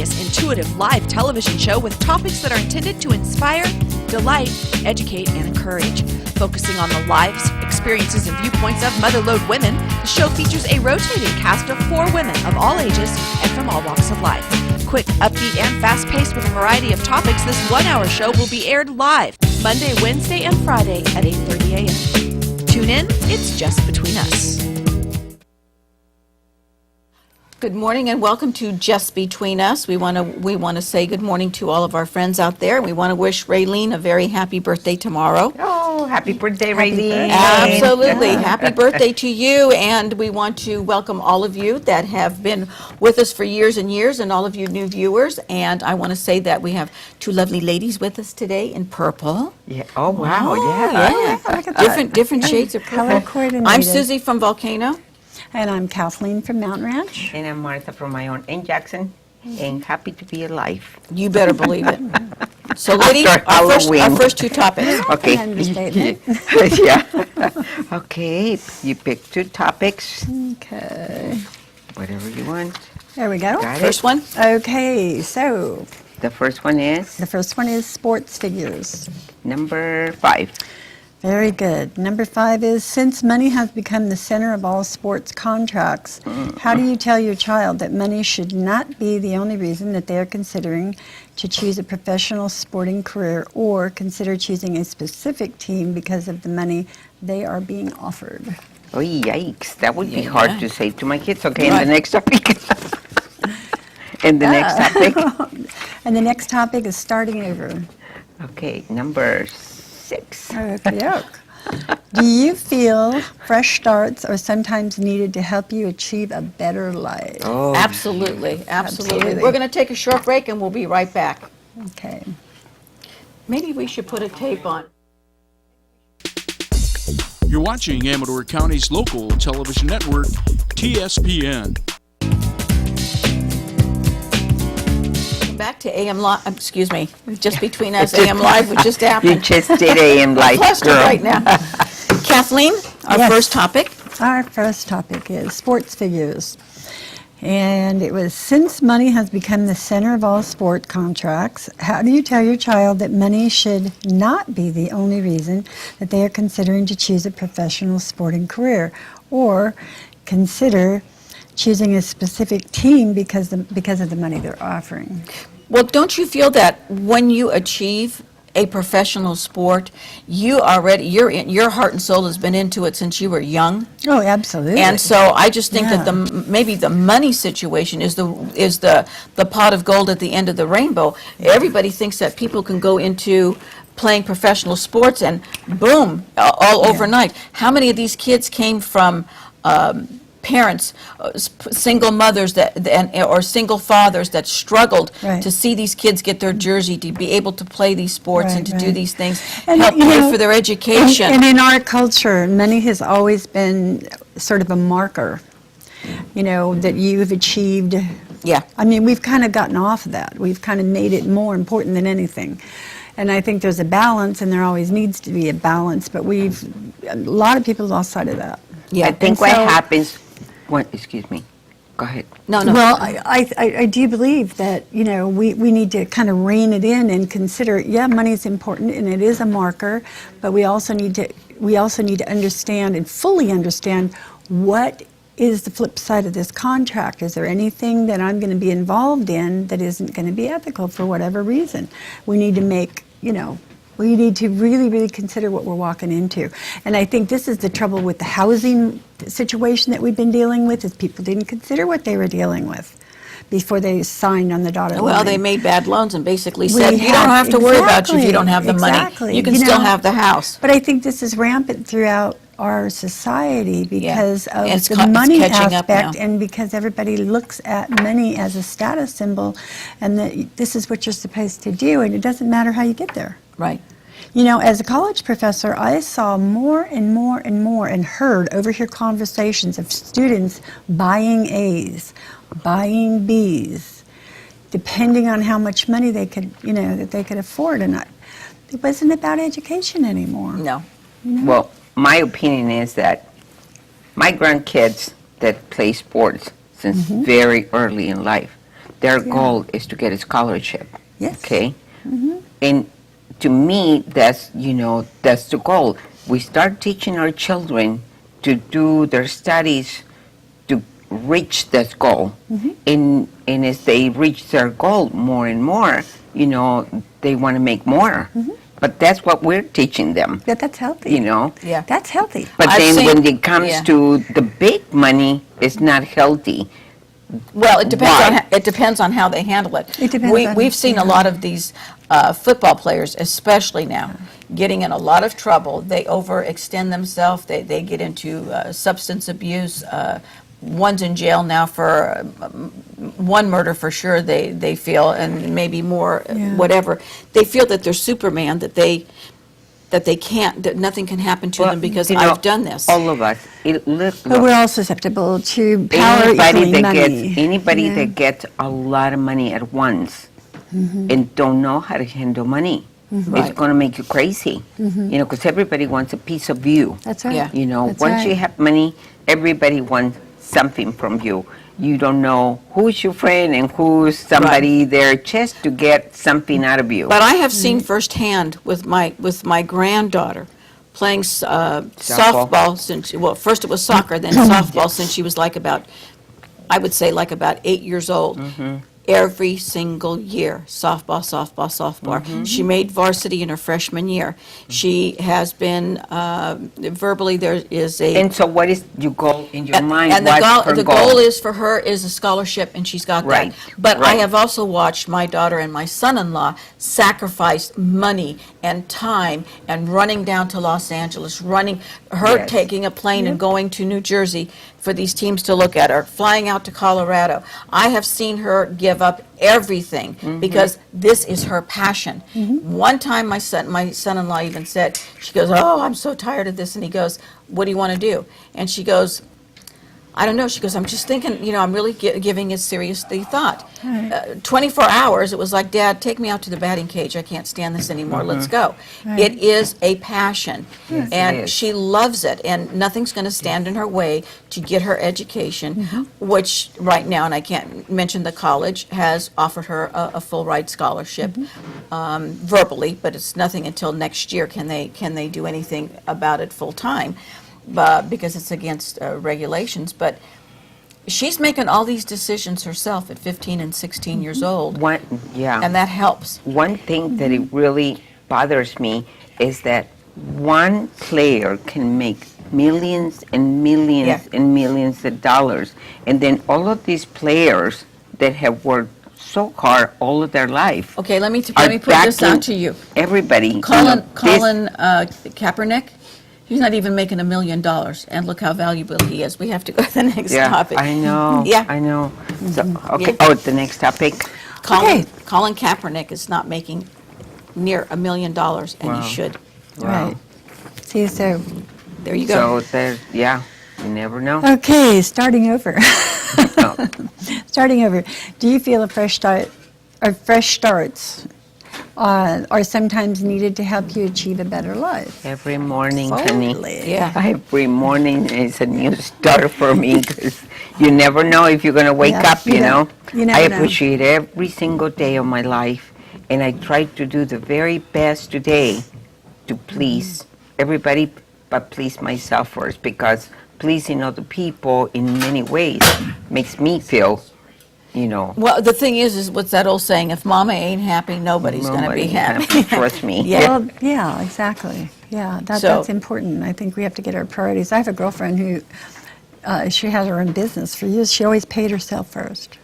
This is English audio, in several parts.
spontaneous, intuitive live television show with topics that are intended to inspire, delight, educate, and encourage. Focusing on the lives, experiences, and viewpoints of motherlode women, the show features a rotating cast of 4 women of all ages and from all walks of life. Quick, upbeat, and fast-paced with a variety of topics, this 1-hour show will be aired live Monday, Wednesday, and Friday at 8:30 a.m. Tune in, it's just between us. Good morning and welcome to Just Between Us. We want to say good morning to all of our friends out there. We want to wish Raylene a very happy birthday tomorrow. Oh, happy birthday, Raylene. Absolutely. Happy birthday to you. And we want to welcome all of you that have been with us for years and years and all of you new viewers. And I want to say that we have 2 lovely ladies with us today in purple. Yeah. Oh, wow. Yeah. Different shades of Color purple. coordinated. I'm Susie from Volcano. And I'm Kathleen from Mountain Ranch. And I'm Martha from my own in Jackson, and happy to be alive. You better believe it. So, lady, After our first 2 topics. Okay. Understatement. Yeah. Okay. You pick 2 topics, Okay. whatever you want. There we go. Got it. First one. Okay, so The first one is the first one is sports figures. number 5. Very good. Number 5 is, since money has become the center of all sports contracts, how do you tell your child that money should not be the only reason that they are considering to choose a professional sporting career or consider choosing a specific team because of the money they are being offered? Oh, yikes. That would be Yeah. hard to say to my kids. Okay, Right. and the next topic. And the next topic. And the next topic is starting over. Okay, number 6. Okay. Do you feel fresh starts are sometimes needed to help you achieve a better life? Oh, Absolutely. Absolutely. We're going to take a short break and we'll be right back. Okay. Maybe we should put a tape on. You're watching Amador County's local television network, TSPN. Back to AM Live, excuse me, Just Between Us, AM Live, which just you happened. just did AM Live, Flustered girl. right now. Kathleen, our Yes. first topic. Our first topic is sports figures. And it was, since money has become the center of all sport contracts, how do you tell your child that money should not be the only reason that they are considering to choose a professional sporting career or consider choosing a specific team because of the money they're offering? Well, don't you feel that when you achieve a professional sport, your heart and soul has been into it since you were young? Oh, absolutely. And so I just think that Yeah. maybe the money situation is the pot of gold at the end of the rainbow. Everybody thinks that people can go into playing professional sports and boom, all overnight. How many of these kids came from parents, single mothers or single fathers that struggled Right. to see these kids get their jersey, to be able to play these sports and to do Right. these things, And, help you pay know, for their education. And in our culture, money has always been sort of a marker, that you've achieved. Yeah. I mean, we've kind of gotten off of that. We've kind of made it more important than anything. And I think there's a balance, and there always needs to be a balance, but a lot of people lost sight of that. Yeah. I think And what so- happens, excuse me, go ahead. No. Well, I do believe that, we need to kind of rein it in and consider, money is important and it is a marker, but we also need to understand and fully understand what is the flip side of this contract. Is there anything that I'm going to be involved in that isn't going to be ethical for whatever reason? We need to make, we need to really, really consider what we're walking into. And I think this is the trouble with the housing situation that we've been dealing with, is people didn't consider what they were dealing with before they signed on the dotted line. Well, they made bad loans and basically We said, you don't have to worry about you if you don't have the exactly. money. You can You still know, have the house. But I think this is rampant throughout our society because of And it's the ca- it's money catching up aspect, now. and because everybody looks at money as a status symbol, and that this is what you're supposed to do, and it doesn't matter how you get there. Right. As a college professor, I saw more and more and more and overhear conversations of students buying A's, buying B's, depending on how much money they could, that they could afford. And it wasn't about education anymore. No. Well, my opinion is that my grandkids that play sports since very early in life, their goal is to get a scholarship. Yes. Okay? And to me, that's the goal. We start teaching our children to do their studies to reach that goal. And as they reach their goal more and more, they want to make more. But that's what we're teaching them, Yeah, that's healthy. Yeah. That's healthy. But I've then seen- when it comes yeah. to the big money, it's not healthy. Well, it depends Why? on it depends on how they handle it. It depends on- We've seen a lot of these football players, especially now, getting in a lot of trouble. They overextend themselves. They get into substance abuse. One's in jail now for one murder for sure. They feel, and maybe more, Yeah. whatever. They feel that they're Superman. That they can't. That nothing can happen to Well, them because you know, I've done this. All of us. Look, But we're all susceptible to power anybody equaling that money. gets anybody Yeah. that gets a lot of money at once and don't know how to handle money, it's Right. going to make you crazy. Because everybody wants a piece of you. That's right. Yeah. That's Once you right. have money, everybody wants something from you. You don't know who's your friend and who's somebody there just to get something out of you. But I have seen firsthand with my granddaughter playing softball since, well, first it was soccer, then softball since she was I would say like about 8 years old. Every single year, softball, softball, softball. She made varsity in her freshman year. She has been verbally, there is a. And so what is your goal in your mind? And What's her the goal is for her is a scholarship, and she's got Right, that. But I right. have also watched my daughter and my son-in-law sacrifice money and time and running down to Los Angeles, her Yes. taking a plane and going to New Jersey for these teams to look at her, flying out to Colorado. I have seen her give up everything because this is her passion. One time my son-in-law even said, she goes, "Oh, I'm so tired of this," and he goes, "What do you want to do?" And she goes, "I don't know." She goes, "I'm just thinking, I'm really giving it seriously thought." 24 hours, it was like, "Dad, take me out to the batting cage. I can't stand this anymore. Let's go." It is a passion, it and is. she loves it, and nothing's going to stand in her way to get her education, which right now, and I can't mention the college, has offered her a full ride scholarship verbally, but it's nothing until next year can they do anything about it full time. Because it's against regulations, but she's making all these decisions herself at 15 and 16 years old, and that helps. One thing that it really bothers me is that one player can make millions and millions Yeah. and millions of dollars, and then all of these players that have worked so hard all of their life. Okay, let me put are this out backing to you. Everybody. Colin this- Kaepernick, he's not even making $1 million, and look how valuable he is. We have to go to the next Yeah, topic. I know. Yeah. I know. So, okay. Yeah. Oh, the next topic. Colin Kaepernick is not making near $1 million, and Wow. he should. Right. See, so, There you go. So there, yeah, you never know. okay, starting over. Oh. Starting over. Do you feel a fresh start or fresh starts are sometimes needed to help you achieve a better life? Every morning, honey. Totally. Yeah. Every morning is a new start for me because you never know if you're going to wake Yeah, up, you you know. don't. You never I know. appreciate every single day of my life, and I try to do the very best today to please everybody, but please myself first, because pleasing other people in many ways makes me feel, Well, the thing is what's that old saying? If Mama ain't happy, nobody's going to be happy. Trust me. Yeah. Well, yeah, exactly. Yeah, So- that's important. I think we have to get our priorities. I have a girlfriend who, she has her own business for years. She always paid herself first.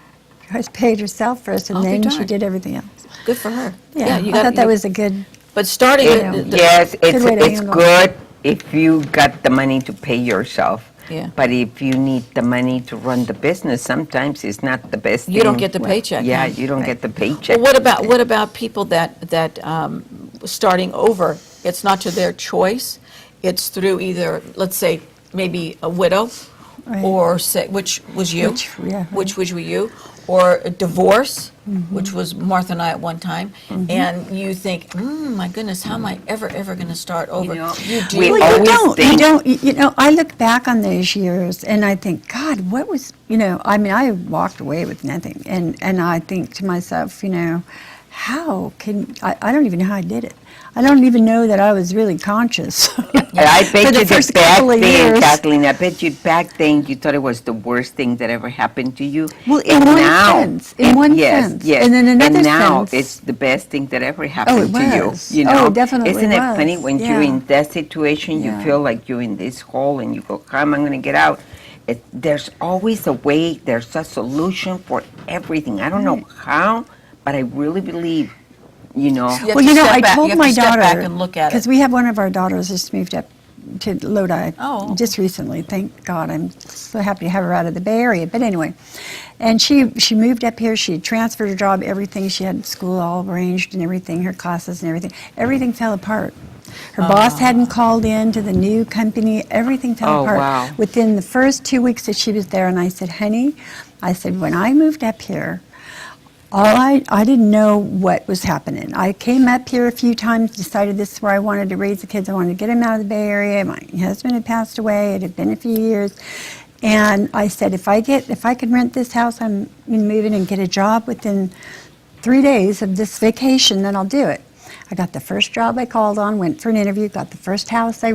She always paid herself first, and I'll be then she darned. did everything else. Good for her. Yeah, you I thought that was a good. But starting It- with yes, it's way to it's handle good if you got the money to pay yourself. Yeah. But if you need the money to run the business, sometimes it's not the best. You don't thing. get the paycheck, Yeah, huh? you don't get the paycheck. Well, what about people that starting over? It's not to their choice. It's through either, let's say, maybe a widow, Right. or say, which was you, Which- yeah, right. which was you, or a divorce, which was Martha and I at one time, and you think, my goodness, how am I ever going to start over? know, you do. we Well, always you think- don't, you know, I look back on those years and I think, God, what was, you know, I mean, I walked away with nothing. And I think to myself, you know, how can, I don't even know how I did it. I don't even know that I was really conscious. I For bet the you the first back couple of then, years. Kathleen, I bet you back then you thought it was the worst thing that ever happened to you. Well, in And one now- sense, in and one yes, sense. Yes. And in another and now sense- it's the best thing that ever happened to was. you. You know, Oh, it definitely Isn't it was. funny when you're Yeah. in that situation, you Yeah. feel like you're in this hole and you go, how am I going to get out? There's always a way, there's a solution for everything. I don't know how, but I really believe, you know. You have Well, to you know, step I back- told you have my to step daughter, back and look at because it. we have one of our daughters just moved up to Lodi Oh. just recently. Thank God, I'm so happy to have her out of the Bay Area. But anyway, and she moved up here. She had transferred her job, everything. She had school all arranged and everything, her classes and everything. Everything fell apart. Her boss hadn't called in to the new company. Everything fell Oh, apart wow. within the first 2 weeks that she was there. And I said, honey, I said, when I moved up here, I didn't know what was happening. I came up here a few times, decided this is where I wanted to raise the kids. I wanted to get them out of the Bay Area. My husband had passed away. It had been a few years. And I said, if I could rent this house, I'm moving and get a job within 3 days of this vacation, then I'll do it. I got the first job I called on, went for an interview, got the first house I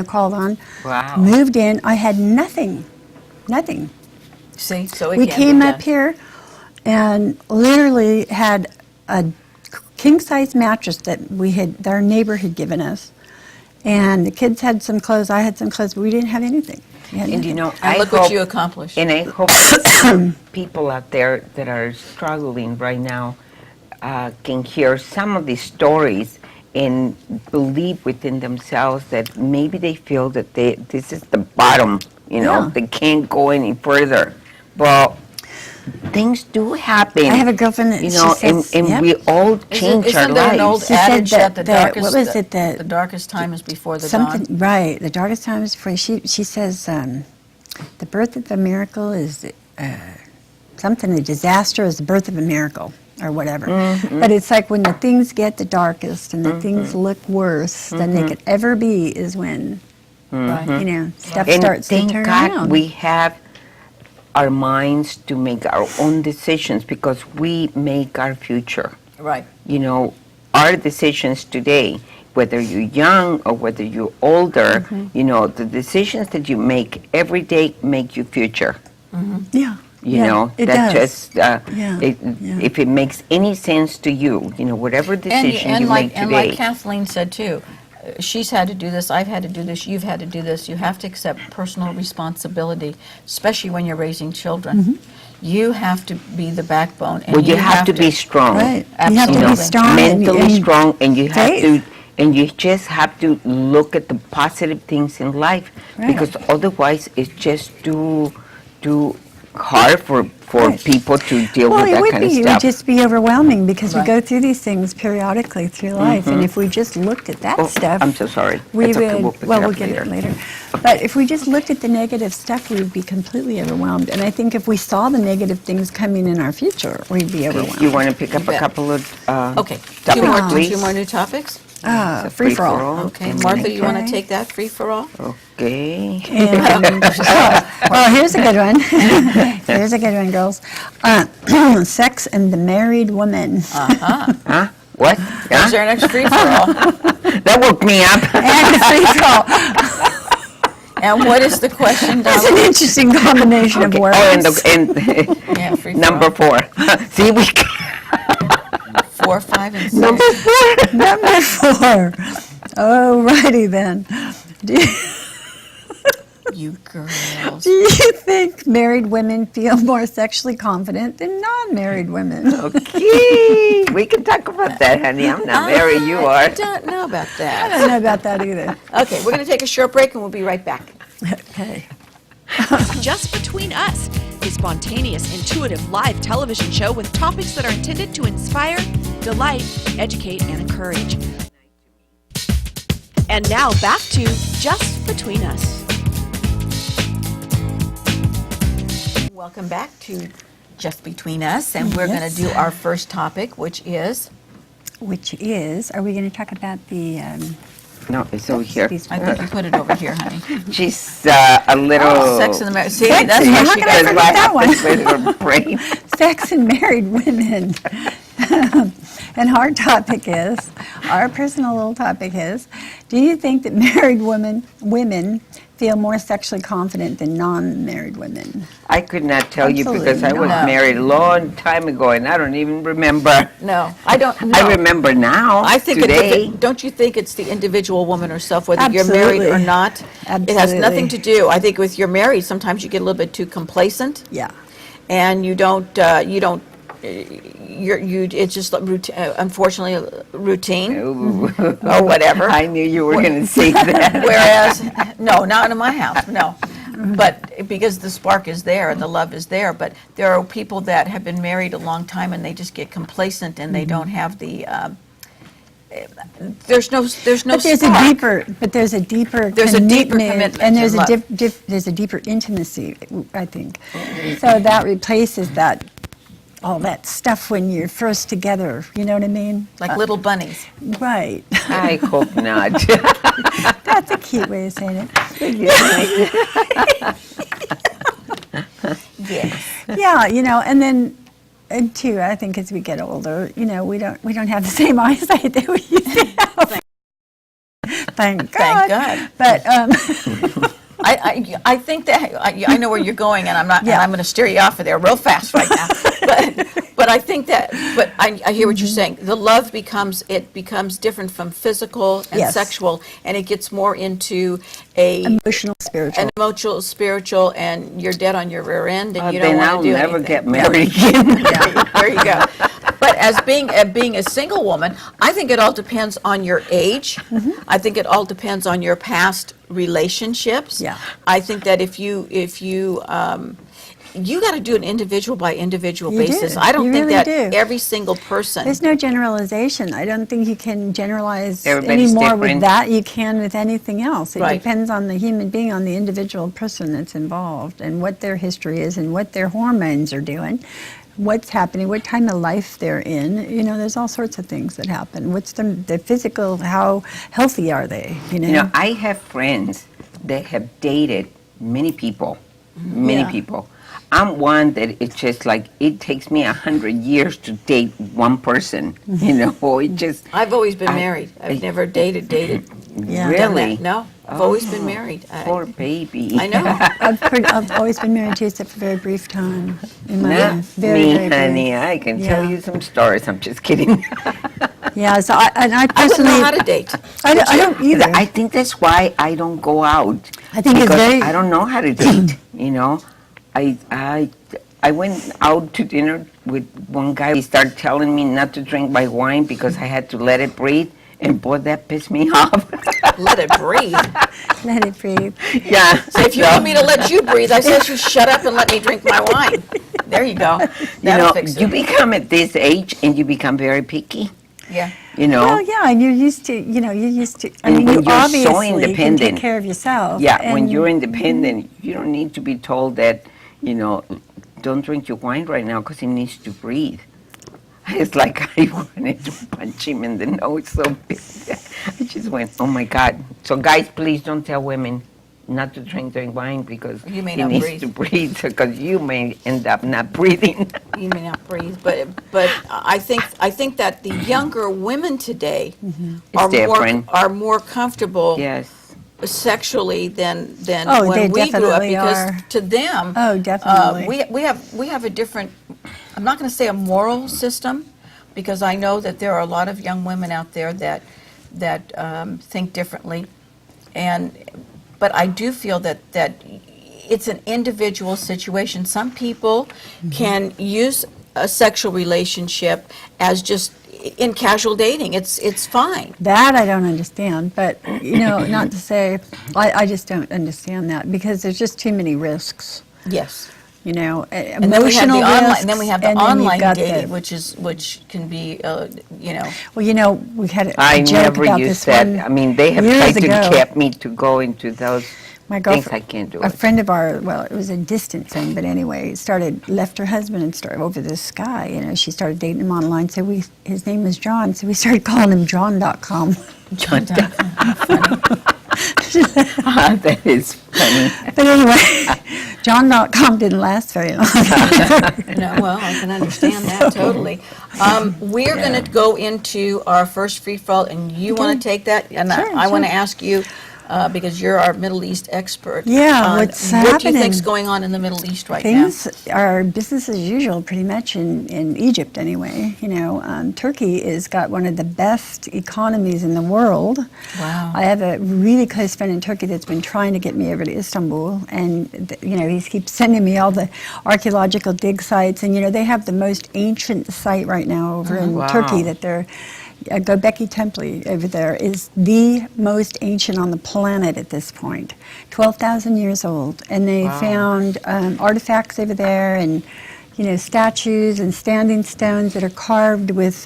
called on. Wow. Moved in. I had nothing. See, so it We can came be up done. here and literally had a king size mattress that our neighbor had given us. And the kids had some clothes, I had some clothes, but we didn't have anything. We had And you nothing. know, And I look hope, what you accomplished. And I hope people out there that are struggling right now can hear some of these stories and believe within themselves that maybe they feel that this is the bottom, you know, Yeah. they can't go any further. But things do happen. I have a girlfriend that you she know, says, and yep. we all change our Isn't there an old lives. She said adage that- that the that- darkest, what was it that- the darkest time is before the Something, dawn? right, the darkest time is before. She says the birth of a miracle is something, a disaster is the birth of a miracle, or whatever. Mm-hmm. But it's like when the things get the darkest and the things look worse than they could ever be is when, Right. you know, stuff And starts to thank turn God around. we have our minds to make our own decisions because we make our future. Right. You know, our decisions today, whether you're young or whether you're older, Mm-hmm. you know, the decisions that you make every day make you future. Yeah. You yeah, know, it that does. just, Yeah, it, yeah. if it makes any sense to you, you know, whatever decision and you like make and today. like Kathleen said too, she's had to do this. I've had to do this. You've had to do this. You have to accept personal responsibility, especially when you're raising children. Mm-hmm. You have to be the backbone. And well, you have to be strong. Right. You have to You Absolutely. know, be strong. and- mentally and strong, and you have faith. to, and you just have to look at the positive things in life, Right. because otherwise it's just too hard for Right. people to deal Well, with it that would kind of be. It stuff. would just be overwhelming because Right. we go through these things periodically through life, and if we just looked at that Oh, stuff, I'm so sorry. we It's would. okay, we'll pick it we'll up get later. it later. But if we just looked at the negative stuff, we would be completely overwhelmed. And I think if we saw the negative things coming in our future, we'd be overwhelmed. You want to pick up You a bet. couple of Okay. topics, please? Two more new topics. It's a free for all. free-for-all. Okay, And Martha, you want to Okay. take that free for all? Okay. And, well, here's a good one. Here's a good one, girls. Sex and the married woman. Huh? What? Is there an next free for all? That woke me up. And free for all. And what is the question, That's an Donna? interesting combination of words. Oh, and Yeah, free for number all. 4. See, we 4, 5, and 6. number 4. Number 4. Oh, righty then. You girls. Do you think married women feel more sexually confident than non-married women? Okay, we can talk about that, honey. I'm not married. You I are. don't know about I that. don't know about that either. Okay, we're going to take a short break and we'll be right back. Okay. Just Between Us, a spontaneous, intuitive live television show with topics that are intended to inspire, delight, educate, and encourage. And now back to Just Between Us. Welcome back to just between us, and we're going Yes. to do our first topic, which is, are we going to talk about the? No, it's over here. these I think you put it over here, honey. She's a little. Oh, Sex and the Married. See, Sexy, that's how why she can I got forget that one? With her brain. Sex and married women. And our personal little topic is, do you think that married women feel more sexually confident than non-married women? I could not tell you because I was not. married a long time ago and I don't even remember. No, I don't. No. I remember now. I think today. don't you think it's the individual woman herself, whether you're married or Absolutely. not? It has nothing to do. I think with you're married, sometimes you get a little bit too complacent, Yeah. and you don't. It's just unfortunately routine Ooh. or whatever. I knew you were going to say that. Whereas, no, not in my house, no. But because the spark is there and the love is there, but there are people that have been married a long time and they just get complacent and they don't have the. There's no But there's a deeper There's a deeper commitment and there's and there's a deeper intimacy, I think. So that replaces all that stuff when you're first together. You know what I mean? like little bunnies. Right. I hope not. That's a cute way of saying it. Yes. Yeah, and two, I think as we get older, we don't have the same eyesight that we used to have. Thank God. Thank God. But I think that I know where you're going, and I'm not. And Yeah. I'm going to steer you off of there real fast right now. But I think that. But I hear what you're saying. The love becomes different from physical and Yes. sexual, and it gets more into an emotional, spiritual. emotional, spiritual, and you're dead on your rear end, and you don't Then want I'll to do never anything. get married again. Yeah, there you go. But as being a single woman, I think it all depends on your age. I think it all depends on your past relationships. Yeah. I think that if you you got to do an individual by individual You basis. do. I don't You think really that do. every single person. There's no generalization. I don't think you can generalize Everybody's any more with different. that you can with anything else. It Right. depends on the human being, on the individual person that's involved, and what their history is, and what their hormones are doing, what's happening, what time of life they're in. There's all sorts of things that happen. What's the physical? How healthy are they? I have friends that have dated many people, many Yeah. people. I'm one that it's just like it takes me 100 years to date one person. It just I've always been I- married. I've never dated. Yeah. done that. really. No, I've always been married. Poor baby. I know. I've always been married too, except for a very brief time in my Not life. Very, me, very brief. honey. I can tell Yeah. you some stories. I'm just kidding. Yeah, so I I don't personally, know how to date. I don't either. I think that's why I don't go out. I think it's because very- I don't know how to date. I went out to dinner with one guy. He started telling me not to drink my wine because I had to let it breathe. And boy, that pissed me off. Let it breathe. Let it breathe. Yeah. So if you want me to let you breathe, I said you shut up and let me drink my wine. There you go. That'll fix it. You become at this age and you become very picky. Yeah. Well, yeah, and you're used to, I And mean, when you you're so obviously can take independent. care of yourself. Yeah, when and- you're independent, you don't need to be told that, don't drink your wine right now because it needs to breathe. It's like I wanted to punch him in the nose so big. I just went, oh my God. So guys, please don't tell women not to drink their wine because You may it not needs breathe. to breathe because you may end up not breathing. You may not breathe, but I think that the younger women today are different. more comfortable Yes. sexually than Oh, when they we grew up, definitely because are. to them, Oh, definitely. we have a different. I'm not going to say a moral system, because I know that there are a lot of young women out there that think differently, but I do feel that it's an individual situation. Some people can use a sexual relationship as just in casual dating. It's fine. That I don't understand, but, not to say, I just don't understand that because there's just too many risks. Yes. Emotional And then we have the online, risks. and then we have the and then you've online got dating, the- which can be, Well, we had a I joke never about used this that. one I mean, they have years tried to ago. get me to go into those My thinks girlfriend, I can't do a it. friend of ours, well, it was a distant thing, but anyway, left her husband and started over the sky. You know, she started dating him online. So his name was John. So we started calling him John.com. John, that is funny. But anyway, John.com didn't last very long. No, well, I can understand that totally. We're going to go into our first free for all, and you want to take that? And Sure, I want to sure. ask you, because you're our Middle East expert. Yeah, on what's What do you happening? think's going on in the Middle East right Things now? are business as usual, pretty much in Egypt anyway. You know, Turkey has got one of the best economies in the world. Wow. I have a really close friend in Turkey that's been trying to get me over to Istanbul, and you know, he keeps sending me all the archaeological dig sites, and you know, they have the most ancient site right now over in Wow. Turkey that they're. Göbekli Temple over there is the most ancient on the planet at this point, 12,000 years old, and they found artifacts over there, and you know, statues and standing stones that are carved with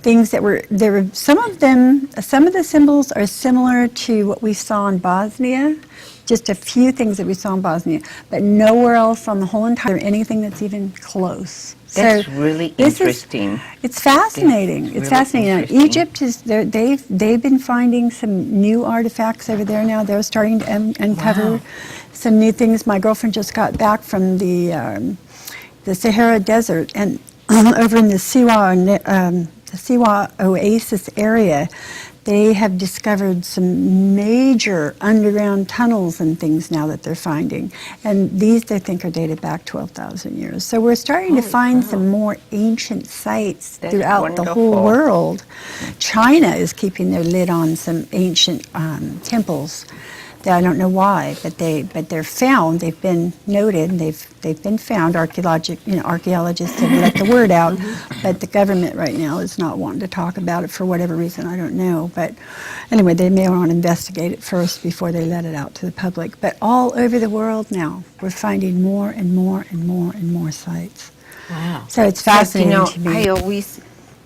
things that were some of the symbols are similar to what we saw in Bosnia. Just a few things that we saw in Bosnia, but nowhere else on the whole entire anything that's even close. That's So really this is- interesting. It's fascinating. That's It's really fascinating. Now, interesting. Egypt is they've been finding some new artifacts over there now. They're starting to uncover Wow. some new things. My girlfriend just got back from the Sahara Desert, and over in the Siwa Oasis area, they have discovered some major underground tunnels and things now that they're finding. And these they think are dated back 12,000 years. So we're starting to find some more ancient sites That's throughout the whole wonderful. world. China is keeping their lid on some ancient temples. I don't know why, but they're found. They've been noted. And they've been found. Archaeologists have let the word out, but the government right now is not wanting to talk about it for whatever reason. I don't know. But anyway, they may want to investigate it first before they let it out to the public. But all over the world now, we're finding more and more and more and more sites. Wow. So it's But, fascinating you know, to me. I always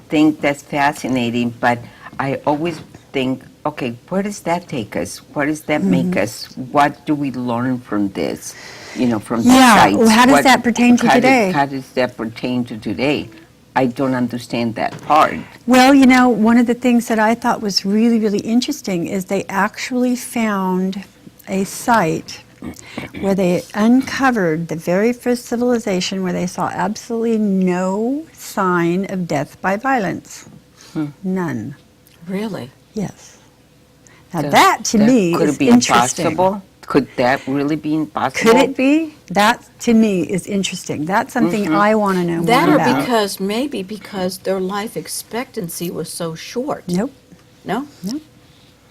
think that's fascinating, but I always think, okay, where does that take us? Where does that make us? What do we learn from this? You know, from the Yeah, sites? well, how does that pertain to today? How does that pertain to today? I don't understand that part. Well, you know, one of the things that I thought was really, really interesting is they actually found a site where they uncovered the very first civilization where they saw absolutely no sign of death by violence. None. Really? Yes. Now that to me could is it be interesting. impossible? Could that really be impossible? Could it be? That to me is interesting. That's something I want to know That more or about. maybe because their life expectancy was so short. Nope. No?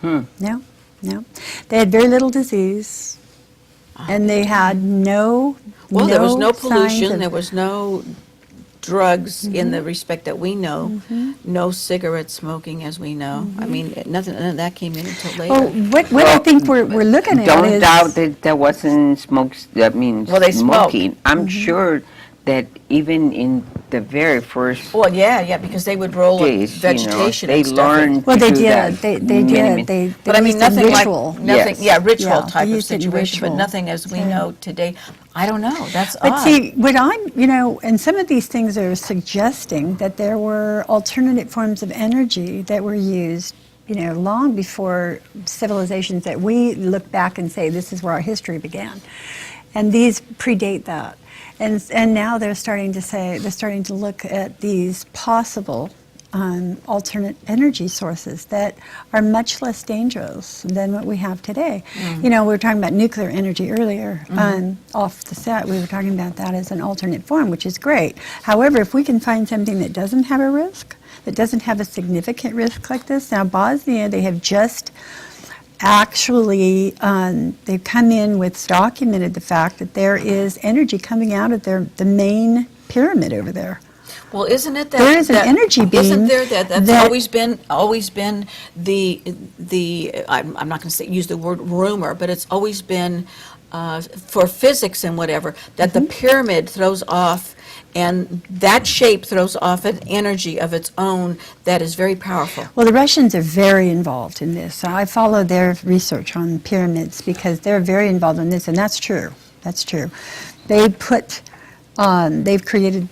No, no. They had very little disease, and they had no. Well, there was no signs pollution, of- there was no drugs in the respect that we know, no cigarette smoking as we know. I mean, none of that came in until later. Oh, what I think we're looking at Don't is doubt that there wasn't Well, they smoked. smoking. I'm sure that even in the very first Well, yeah, because they would roll up days, vegetation they and stuff. learned well, to they do did. that. They Many- did. They But I mean, used a nothing ritual. like, nothing, Yes. ritual Yeah, type they of used it in situation, but ritual. nothing as we So- know today. I don't know, that's But odd. see, what I'm, and some of these things are suggesting that there were alternative forms of energy that were used, long before civilizations that we look back and say this is where our history began. And these predate that. And now they're starting to look at these possible alternate energy sources that are much less dangerous than what we have today. We were talking about nuclear energy earlier off the set. We were talking about that as an alternate form, which is great. However, if we can find something that doesn't have a risk, that doesn't have a significant risk like this, now Bosnia, they have just actually, they've come in with documented the fact that there is energy coming out of the main pyramid over there. Well, isn't it that There is an energy beam Isn't there that's that- always been the I'm not going to use the word rumor, but it's always been for physics and whatever that the pyramid throws off And that shape throws off an energy of its own that is very powerful. Well, the Russians are very involved in this. I follow their research on pyramids because they're very involved in this, and that's true. That's true. They've created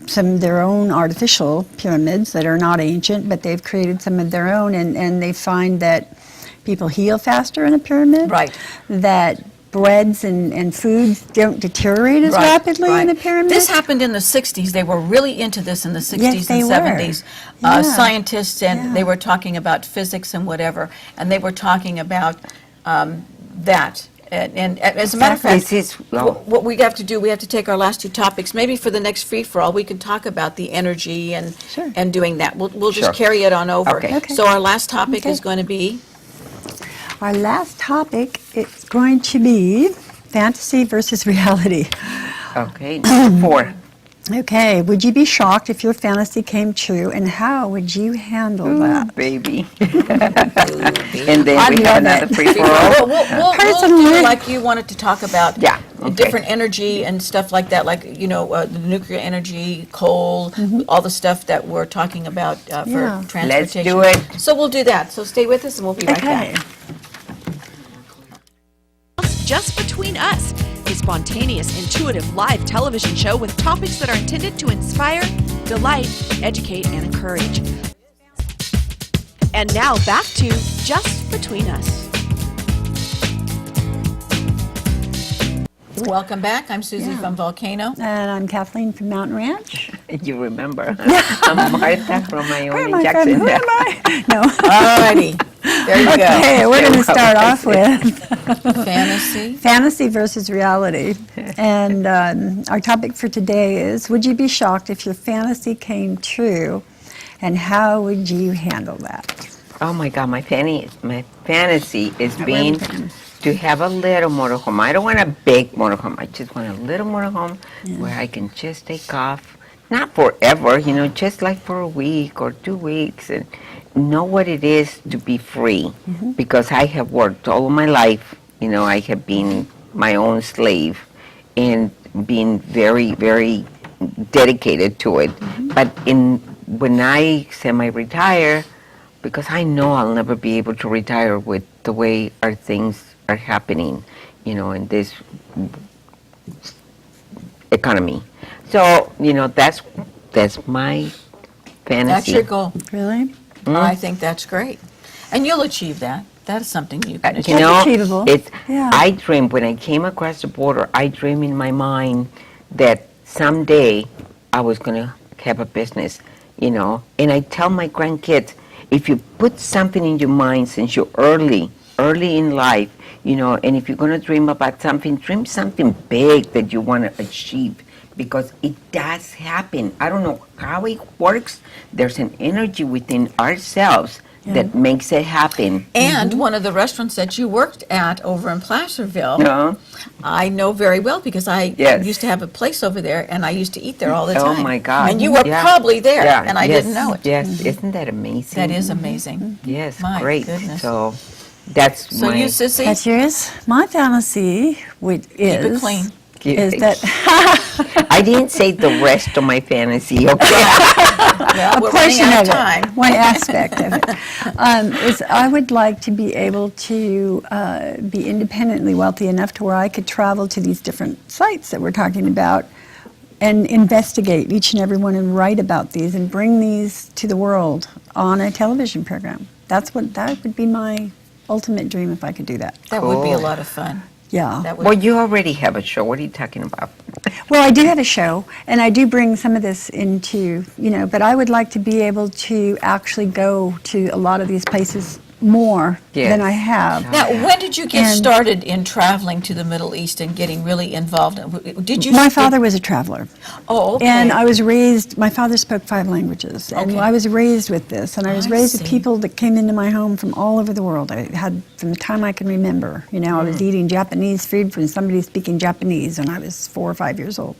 some of their own artificial pyramids that are not ancient, but they've created some of their own, and they find that people heal faster in a pyramid. Right. That breads and foods don't deteriorate as rapidly in a pyramid. This happened in the 60s. They were really into this in the 60s Yes, they and were. 70s. Yeah. Scientists, and Yeah. they were talking about physics and whatever, and they were talking about that. And as a matter of fact, This is, well, what we have to do, we have to take our last two topics. Maybe for the next free-for-all, we can talk about the energy and Sure. and doing that. We'll just Sure. carry it on over. Okay. Okay. So our last topic Okay. is going to be Our last topic is going to be fantasy versus reality. okay, number 4. Okay, would you be shocked if your fantasy came true, and how would you handle that? Baby. And then I'd we love have another it. free-for-all. We'll Personally- do like you wanted to talk about. Yeah, okay. Different energy and stuff like that, like, the nuclear energy, coal, all the stuff that we're talking about for Yeah. transportation. do it. So we'll do that. So stay with us and we'll be right Okay. back. Just Between Us, a spontaneous, intuitive live television show with topics that are intended to inspire, delight, educate, and encourage. And now back to Just Between Us. Welcome back. I'm Susie Yeah. from Volcano. And I'm Kathleen from Mountain Ranch. You remember. I'm Martha from my Where own am in I from? Who Jacksonville. am I? No. Alrighty. There you Okay, we're going to start off with go. Fantasy. fantasy versus reality. And our topic for today is, would you be shocked if your fantasy came true, and how would you handle that? Oh my God, my fantasy is Not being everything. to have a little motorhome. I don't want a big motorhome. I just want a little motorhome where I can just take off, not forever, just like for a week or 2 weeks, and know what it is to be free. Because I have worked all my life. I have been my own slave and been very, very dedicated to it. But when I semi-retire, because I know I'll never be able to retire with the way our things are happening, in this economy. So, that's my fantasy. That's your goal. Really? I think that's great. And you'll achieve that. That is something you can achieve. That's achievable. Yeah. I dream, when I came across the border, I dream in my mind that someday I was going to have a business, and I tell my grandkids, if you put something in your mind since you're early in life, and if you're going to dream about something, dream something big that you want to achieve, because it does happen. I don't know how it works. There's an energy within ourselves that makes it happen. And one of the restaurants that you worked at over in Placerville, No? I know very well because I Yes. used to have a place over there and I used to eat there all the Oh time. my God. And you were Yeah. probably there Yeah, and I yes, didn't know it. Yes, isn't that amazing? That is amazing. Yes, My great. goodness. So that's So my you, Sissy, That's yours? My fantasy keep it clean. is that I didn't say the rest of my fantasy, okay? Yeah, we're running portion out of of time. it, one aspect of it, is I would like to be able to be independently wealthy enough to where I could travel to these different sites that we're talking about and investigate each and every one and write about these and bring these to the world on a television program. That would be my ultimate dream if I could do that. That would be a Cool. lot of fun. Yeah. That would Well, you already have a show. What are you talking about? Well, I do have a show, and I do bring some of this into, but I would like to be able to actually go to a lot of these places more than I have. Now, when did you get And- started in traveling to the Middle East and getting really involved? Did you? My father was a traveler, Oh, okay. and I was raised, my father spoke 5 languages, and Okay. I was raised with this, and I was I raised with see. people that came into my home from all over the world. I had, from the time I can remember, I was eating Japanese food from somebody speaking Japanese when I was 4 or 5 years old.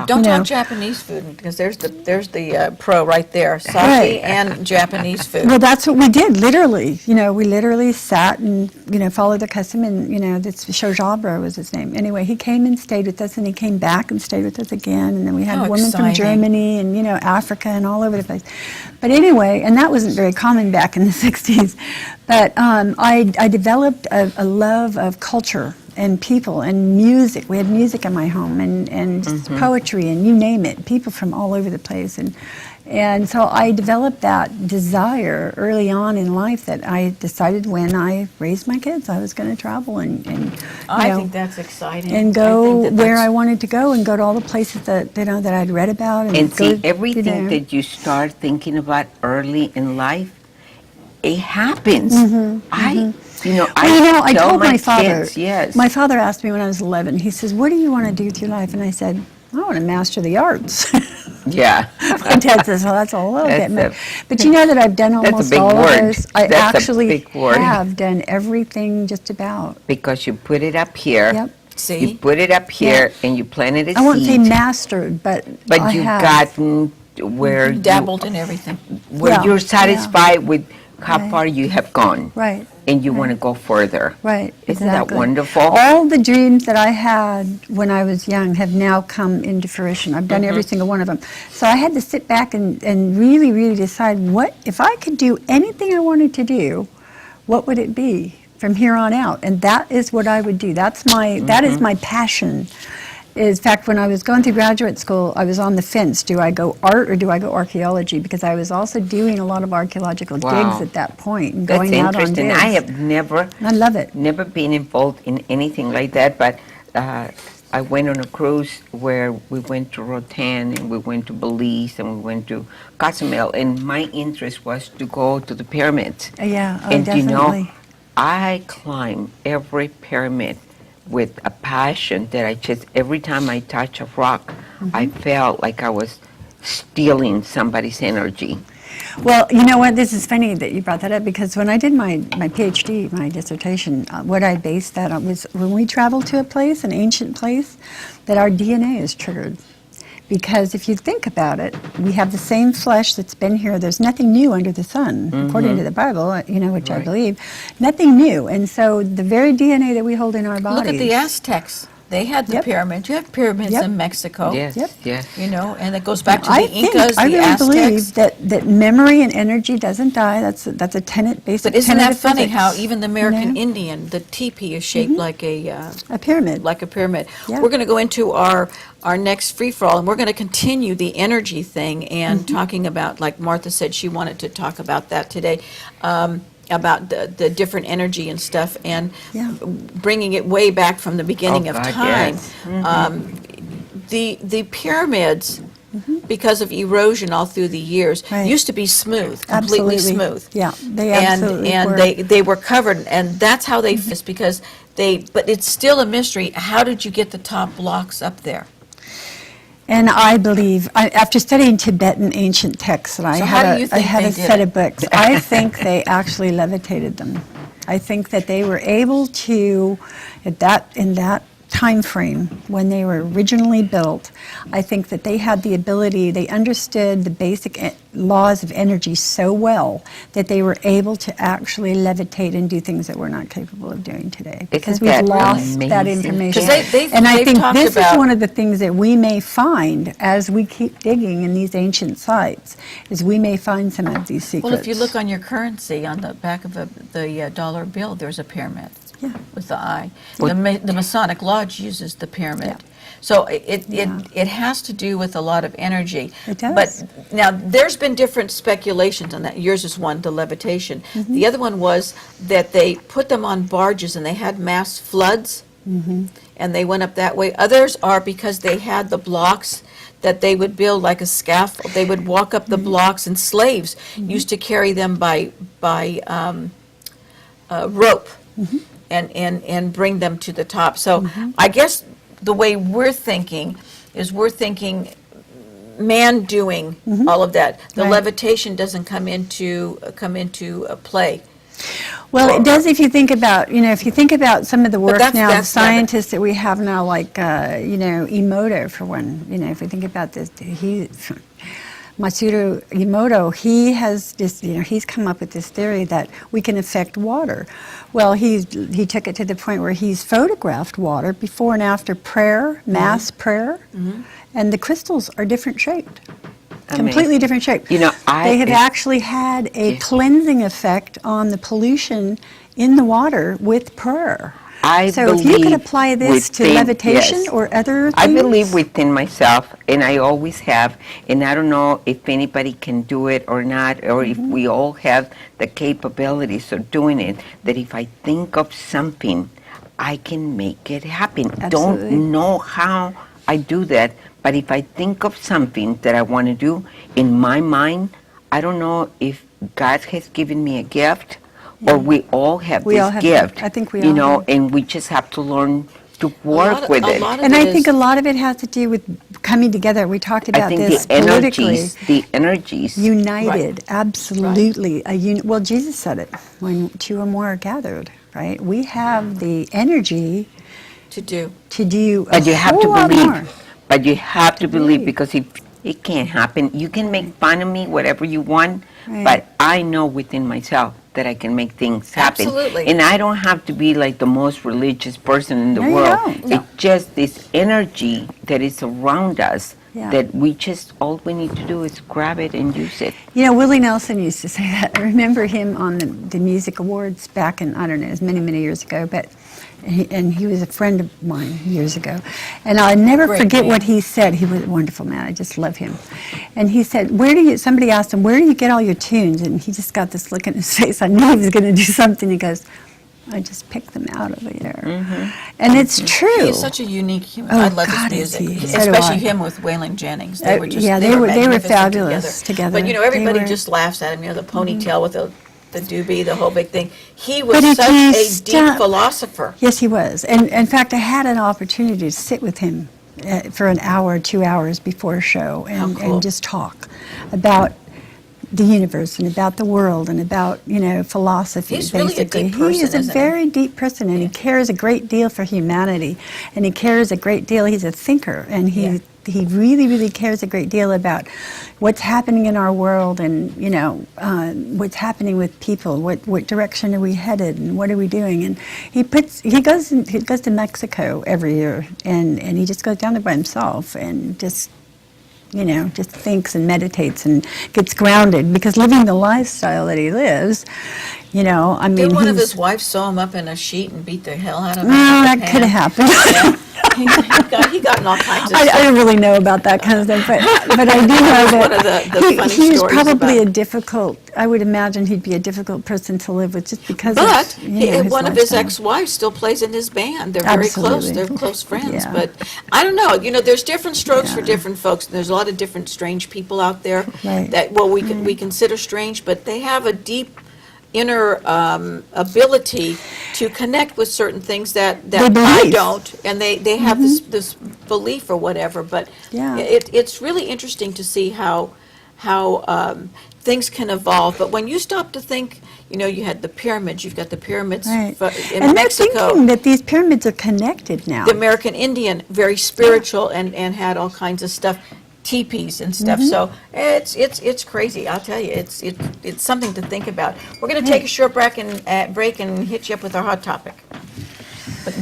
Don't you know. talk Japanese food because there's the pro right there, sake Right. and Japanese food. Well, that's what we did, literally. we literally sat and, followed the custom, and, this Shojabra was his name. Anyway, he came and stayed with us, and he came back and stayed with us again, and then we had How women from exciting. Germany and, Africa and all over the place. But anyway, and that wasn't very common back in the 60s, but I developed a love of culture and people and music. We had music in my home and just poetry and you name it, people from all over the place. And so I developed that desire early on in life that I decided when I raised my kids I was going to travel and I think that's exciting. and I go think where that's- I wanted to go and go to all the places that that I'd read about And see, go, everything that you start thinking about early in life, it happens. I I tell told my father. kids, yes. My father asked me when I was 11. He says, "What do you want to do with your life?" And I said, "I want to master the arts." Yeah. My dad says, "Well, that's a little That's bit." a- But you know that I've done a almost big all word. of those. I That's a actually big word. have done everything just about. Because you put it up here. Yep. See? You put it up here and you planted a seed. I won't say mastered, but I You've have. gotten where dabbled in everything. Yeah, you're yeah. satisfied with how Right. far you have gone. Right. And you want to go further. Right. Isn't that exactly. wonderful? All the dreams that I had when I was young have now come into fruition. I've done every single one of them. So I had to sit back and really, really decide what, if I could do anything I wanted to do, what would it be from here on out? And that is what I would do. That's my, that is my passion. In fact, when I was going through graduate school, I was on the fence. Do I go art or do I go archaeology? Because I was also doing a lot of archaeological Wow. digs at that point and That's going out on interesting. digs. I have never I love it. never been involved in anything like that, but I went on a cruise where we went to Rotan and we went to Belize and we went to Cozumel, and my interest was to go to the pyramids. Yeah, oh, And definitely. I climb every pyramid with a passion that I just, every time I touch a rock, I felt like I was stealing somebody's energy. Well, you know what? This is funny that you brought that up because when I did my PhD, my dissertation, what I based that on was when we travel to a place, an ancient place, that our DNA is triggered. Because if you think about it, we have the same flesh that's been here. There's nothing new under the sun, according to the Bible, which I Right. believe. Nothing new. And so the very DNA that we hold in our bodies. Look at the Aztecs. They had the Yep. pyramids. You have pyramids Yep. in Mexico. Yes, Yep. yes. And it goes back to the I think, Incas, I the really Aztecs. believe that memory and energy doesn't die. That's a tenet, basic But isn't tenet that of funny physics, how even the American know? Indian, the teepee is shaped like a pyramid. pyramid. Yeah. We're going to go into our next free for all, and we're going to continue the energy thing and Mm-hmm. talking about, like Martha said, she wanted to talk about that today, about the different energy and stuff, and Yeah. bringing it way back from the beginning Oh, of God, time. yes. The pyramids, because of erosion all through the years, Right. used to be smooth, completely Absolutely. smooth. Yeah, they And, absolutely and were. they were covered, and that's how they fixed, because but it's still a mystery. How did you get the top blocks up there? And I believe, after studying Tibetan ancient texts, and I So how do you had, I think had they a did set it? of books, I think they actually levitated them. I think that they were able to, in that time frame when they were originally built, I think that they had the ability, they understood the basic laws of energy so well that they were able to actually levitate and do things that we're not capable of doing today. Because we've that really lost that amazing? information. 'Cause And I they've think talked this is about- one of the things that we may find as we keep digging in these ancient sites, is we may find some of these secrets. Well, if you look on your currency, on the back of the dollar bill, there's a pyramid. Yeah. With the eye. Well- The Masonic Lodge uses the pyramid. So it has to do with a lot of energy. It does. But now, there's been different speculations on that. Yours is one, the levitation. Mm-hmm. The other one was that they put them on barges and they had mass floods, Mm-hmm. and they went up that way. Others are because they had the blocks that they would build like a scaffold. They would walk up the Mm-hmm. blocks, and slaves used to carry them by rope and bring them to the top. So I guess the way we're thinking is man doing all of that. The Right. levitation doesn't come into play. Well, it does if you think about, some of the work that's- now, the that's not- scientists that we have now, like, Emoto, for one. If we think about this, Matsuru Emoto, he has this, he's come up with this theory that we can affect water. Well, he took it to the point where he's photographed water before and after prayer, mass prayer, and the crystals are different shaped. Completely different shape. They have actually had a cleansing effect on the pollution in the water with prayer. So if you could apply this to levitation or other things. I believe within myself, and I always have, and I don't know if anybody can do it or not, or if we all have the capabilities of doing it, that if I think of something, I can make it happen. Absolutely. Don't know how I do that, but if I think of something that I want to do in my mind, I don't know if God has given me a gift or we all have this gift. I think we all have. And we just have to learn to work with it. And I think a lot of it has to do with coming together. We talked about this politically. The energies. United, absolutely. Well, Jesus said it, when two or more are gathered, right? We have the energy to do. But you have to believe. More. But you have to believe, because if it can't happen, you can make fun of me, whatever you want, but I know within myself that I can make things happen. Absolutely. And I don't have to be like the most religious person in the No, you world. don't. No. It's just this energy that is around us that all we need to do is grab it and use it. Willie Nelson used to say that. I remember him on the music awards back in, I don't know, it was many, many years ago, but he was a friend of mine years ago. And I'll never forget what he said. He was a wonderful man. I just love him. And he said, somebody asked him, where do you get all your tunes? And he just got this look in his face. I knew he was going to do something. He goes, I just pick them out of the air. And it's true. He's such a unique human. Oh, I love God, his music, is he? So do especially I. him with Waylon Jennings. They were just they were magnificent fabulous together. But everybody They were- just laughs at him. The ponytail with the doobie, the whole big thing. He was But such he's a deep philosopher. Yes, he was. And in fact, I had an opportunity to sit with him for an hour, 2 hours before a show and just talk about the universe and about the world and about, philosophy. He's really a basically. deep person, He is a isn't he? very deep person, and he cares a great deal for humanity, and he cares a great deal. He's a thinker, and he really, really cares a great deal about what's happening in our world and, what's happening with people, what direction are we headed and what are we doing. And he goes to Mexico every year, and he just goes down there by himself and just thinks and meditates and gets grounded, because living the lifestyle that he lives, I mean, Did one of his wives sew him up in a sheet and beat the hell out of him? Well, with a that could have pan? happened. He got in all kinds of I stuff. don't really know about that kind of stuff, but I do know one of that the funny he was stories probably about- I would imagine he'd be a difficult person to live with, just because But of, his one of his lifestyle. ex-wives still plays in his band. They're very close. Absolutely. They're close friends. Yeah. But I don't know. There's different strokes for Yeah. different folks. There's a lot of different strange people out there Right. that we consider strange, but they have a deep inner ability to connect with certain things that They I believe. don't, and they have this belief or whatever. But Yeah. it's really interesting to see how things can evolve. But when you stop to think, you had the pyramids. You've got the pyramids Right. in And they're Mexico. thinking that these pyramids are connected now. The American Indian, very spiritual, and had all kinds of stuff, teepees and stuff. So it's crazy. I'll tell you, it's something to think about. We're going to take a short break and hit you up with our hot topic. But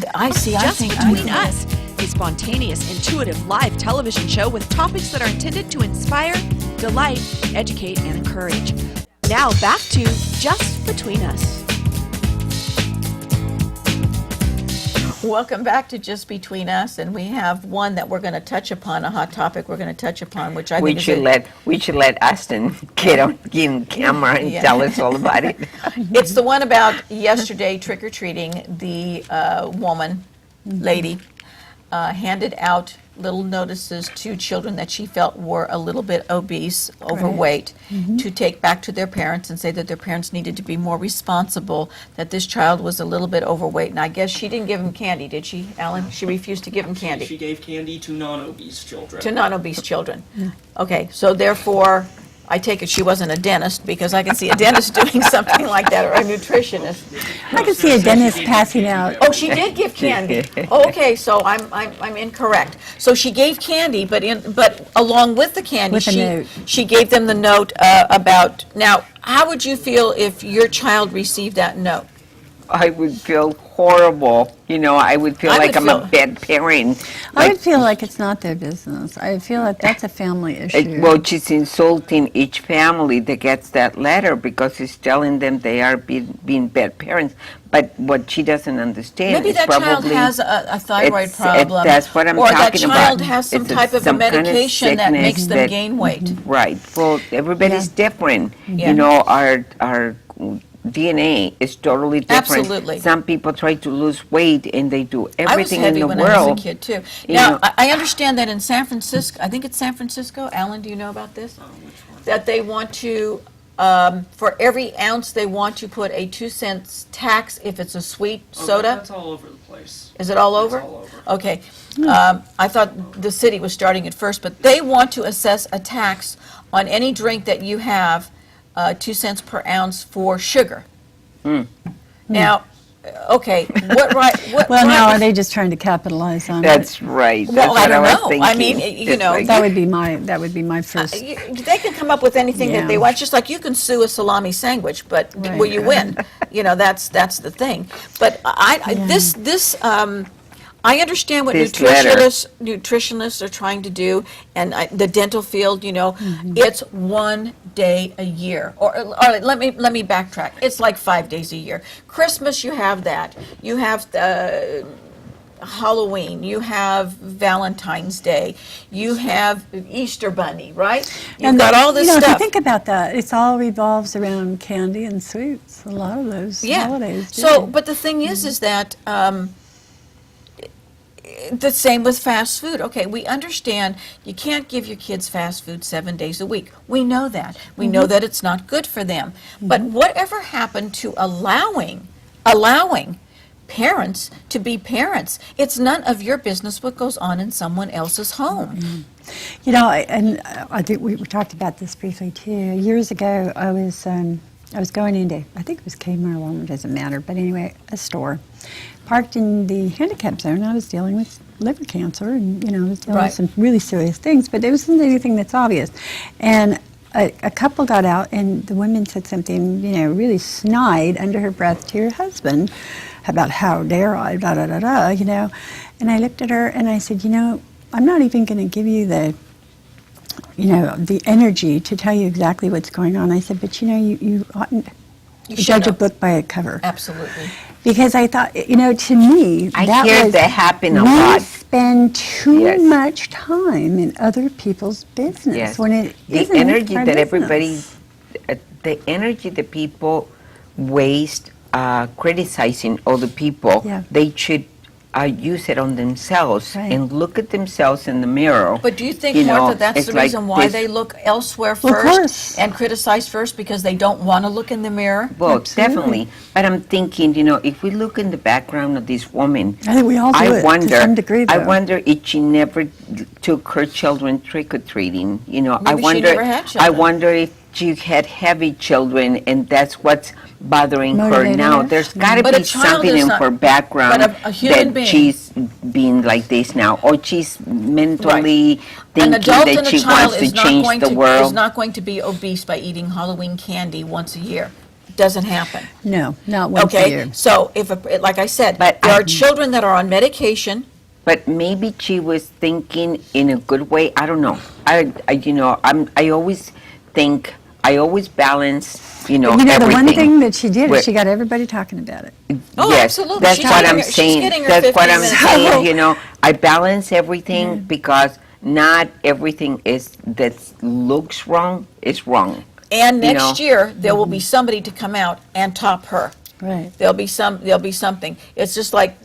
Just Between Us, a spontaneous, intuitive live television show with topics that are intended to inspire, delight, educate, and encourage. Now back to Just Between Us. Welcome back to Just Between Us, and we have one that we're going to touch upon, a hot topic we're going to touch upon, which I think is We should let Aston get on camera and Yeah. tell us all about it. It's the one about yesterday trick-or-treating. The lady, handed out little notices to children that she felt were a little bit obese, overweight, to take back to their parents and say that their parents needed to be more responsible, that this child was a little bit overweight. And I guess she didn't give him candy, did she, Alan? She refused to give him candy. She gave candy to non-obese children. To non-obese children. Okay, so therefore, I take it she wasn't a dentist, because I can see a dentist doing something like that, or a nutritionist. I can see a dentist passing out. Oh, she did give candy. Oh, okay, so I'm incorrect. So she gave candy, but along with the candy, With a note. she gave them the note about. Now, how would you feel if your child received that note? I would feel horrible. I would feel I like would I'm a feel- bad parent. I would feel like it's not their business. I feel like that's a family issue. Well, she's insulting each family that gets that letter because it's telling them they are being bad parents. But what she doesn't understand Maybe is that child probably has a thyroid problem. that's what I'm or talking about. Or that child has some It's type of a some kind of medication that sickness makes them that- gain weight. Right. Well, everybody's different. Yeah. Our DNA is totally different. Absolutely. Some people try to lose weight and they do I was everything in heavy the when world. I was a kid, too. You Now, know- I understand that in San Francisco, I think it's San Francisco, Alan, do you know about this? That they want to, for every ounce, they want to put a 2-cent tax if it's a sweet soda? That's all over the place. Is it all over? It's all over. Okay. I thought the city was starting it first, but they want to assess a tax on any drink that you have, 2 cents per ounce for sugar. Now, okay, what right? What Well, right now, are is- they just trying to capitalize on it? That's right. That's Well, I what don't was know. thinking. I mean, you Just know, like- That would be my first. They can come up with anything that they Yeah. want, just like you can sue a salami sandwich, but Right. will you win? That's the thing. But I understand what This letter. nutritionists are trying to do, and the dental field. It's 1 day a year, or let me backtrack. It's like 5 days a year. Christmas, you have that. You have Halloween, you have Valentine's Day, you have Easter Bunny, right? You've got all this If you stuff. think about that, it's all revolves around candy and sweets. A lot of those holidays. do. So, but the thing is that the same with fast food. Okay, we understand you can't give your kids fast food 7 days a week. We know that. We know that it's not good for them. But whatever happened to allowing parents to be parents? It's none of your business what goes on in someone else's home. I think we talked about this briefly too. Years ago, I was going into, I think it was Kmart, Walmart, doesn't matter, but anyway, a store. Parked in the handicap zone. I was dealing with liver cancer, and I was dealing Right. with some really serious things, but there wasn't anything that's obvious. And a couple got out, and the woman said something, really snide under her breath to her husband about how dare I, da da da da, And I looked at her and I said, I'm not even going to give you the energy to tell you exactly what's going on. I said, but you oughtn't You judge a shouldn't. book by a cover. Absolutely. Because I thought, to me, I that hear was, that happen a we lot. spend too Yes. much time in other people's business Yes. when it The isn't energy our that business. everybody, the energy that people waste criticizing other people, Yeah. they should use it on themselves Right. and look at themselves in the mirror. But do you think, You know, Martha, that's it's the like reason why this- they look elsewhere Well, of first course. and criticize first, because they don't want to look in the mirror? Well, Absolutely. definitely. But I'm thinking, if we look in the background of this woman, I think we all do I it to wonder, some degree, I though. wonder if she never took her children trick or treating. I Maybe she wonder. never had I children. wonder if she had heavy children, and that's what's bothering her Motivating now. her? There's got to But a be child something is in not- her background but a human that being. she's being like this now, or she's mentally An thinking adult that and a she child wants to is not change going the to world. is not going to be obese by eating Halloween candy once a year. Doesn't happen. No, not once a Okay, year. so like I said, But there I- are children that are on medication. But maybe she was thinking in a good way. I don't know. I always think, I always balance, The one everything. thing that she did Where- is she got everybody talking about it. Oh, Yes, absolutely. that's She's what getting I'm her- she's saying. getting her That's what 15 I'm minutes. saying. I balance everything because not everything that looks wrong is wrong. And You next know. year, there will be somebody to come out and top her. Right. There'll be something. It's just like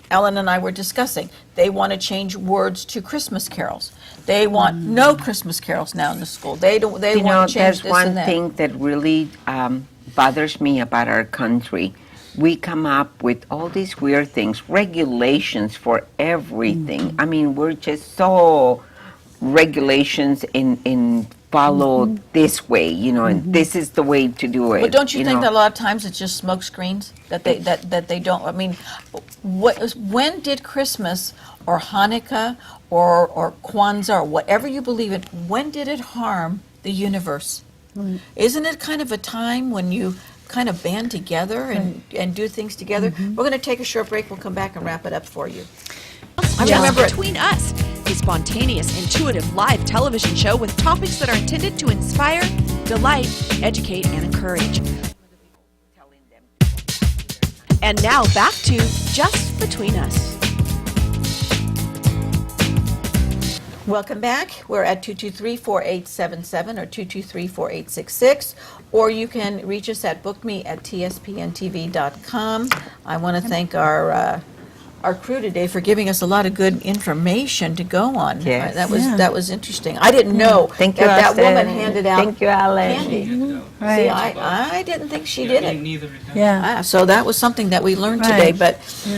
Ellen and I were discussing. They want to change words to Christmas carols. They want no Christmas carols now in the school. They want to change That's this one and that. thing that really bothers me about our country. We come up with all these weird things, regulations for everything. I mean, we're just so regulations in follow this way, and this is the way to do it. But don't you think know. that a lot of times it's just smoke screens that they don't? I mean, when did Christmas or Hanukkah or Kwanzaa or whatever you believe in, when did it harm the universe? Isn't it kind of a time when you kind of band together and do things together? We're going to take a short break. We'll come back and wrap it up for you. I Just remember it. Between Us, a spontaneous, intuitive live television show with topics that are intended to inspire, delight, educate, and encourage. And now back to Just Between Us. Welcome back. We're at 223-4877 or 223-4866, or you can reach us at bookme@tspntv.com. I want to thank our crew today for giving us a lot of good information to go on. Yes. That was interesting. I didn't know Thank you, that Austin. woman handed out Thank you, Alan. candy. Right. See, I didn't think she did it. Yeah. So that was something that we learned today. Right. But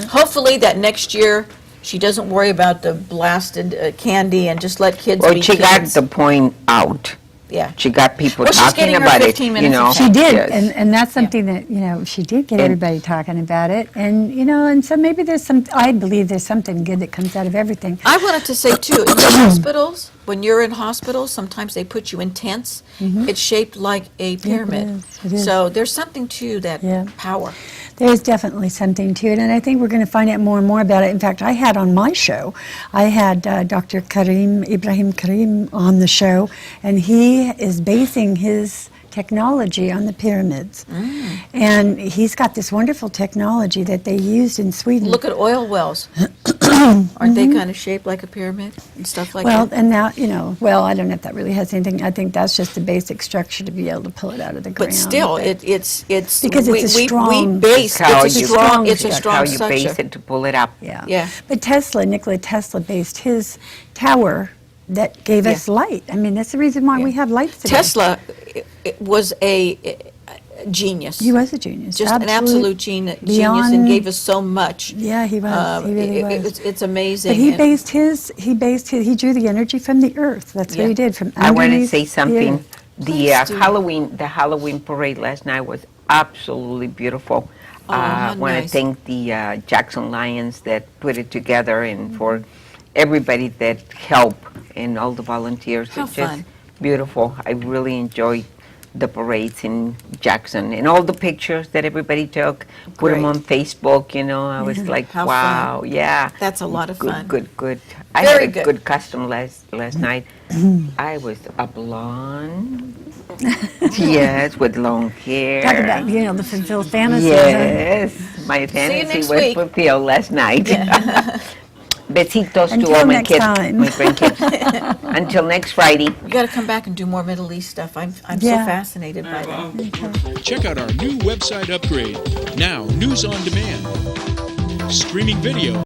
hopefully that next year she doesn't worry about the blasted candy and just let kids Well, be she got kids. the point out. Yeah. She got people Well, she's talking getting her about it. 15 minutes of She did, Yes. and that's something that, she did get And- everybody talking about it. And, and so maybe I believe there's something good that comes out of everything. I wanted to say too, in the hospitals, when you're in hospitals, sometimes they put you in tents. It's shaped like a pyramid. It is. So there's something to that Yeah. power. There's definitely something to it, and I think we're going to find out more and more about it. In fact, I had on my show, I had Dr. Ibrahim Karim on the show, and he is basing his technology on the pyramids. And he's got this wonderful technology that they used in Sweden. Look at oil wells. Aren't they kind of shaped like a pyramid and stuff like Well, that? and now, I don't know if that really has anything. I think that's just the basic structure to be able to pull it out of the ground. But still, But- it's Because it's a we strong- base How it's a you- strong That's That's strong how you structure. base it to pull it up. Yeah. Yeah. But Nikola Tesla based his tower that gave us light. I mean, that's the reason why we have lights today. Tesla it was a genius. He was a genius. Just an absolute genius and beyond- gave us so much. Yeah, he was. He really was. It's amazing. But he And- he drew the energy from the earth. That's Yeah. what he did from I want to underneath say the something. earth. The Please do. Halloween parade last night was absolutely beautiful. how I want to nice. thank the Jackson Lions that put it together, and for everybody that helped and all the volunteers. How It's just fun. beautiful. I really enjoyed the parades in Jackson and all the pictures that everybody took. Put them Great. on Facebook. I was like, How wow, fun. yeah. That's a lot of fun. Good. I Very had a good. good custom last night. I was a blonde. Yes, with long hair. Talk about, the fulfilled fantasy. Yes, my fantasy next was week. fulfilled last night. Besitos to Until all my next kids, time. my grandkids. Until next Friday. You got to come back and do more Middle East stuff. I'm so Yeah. fascinated by that. Check out our new website upgrade. Now, news on demand. Streaming video.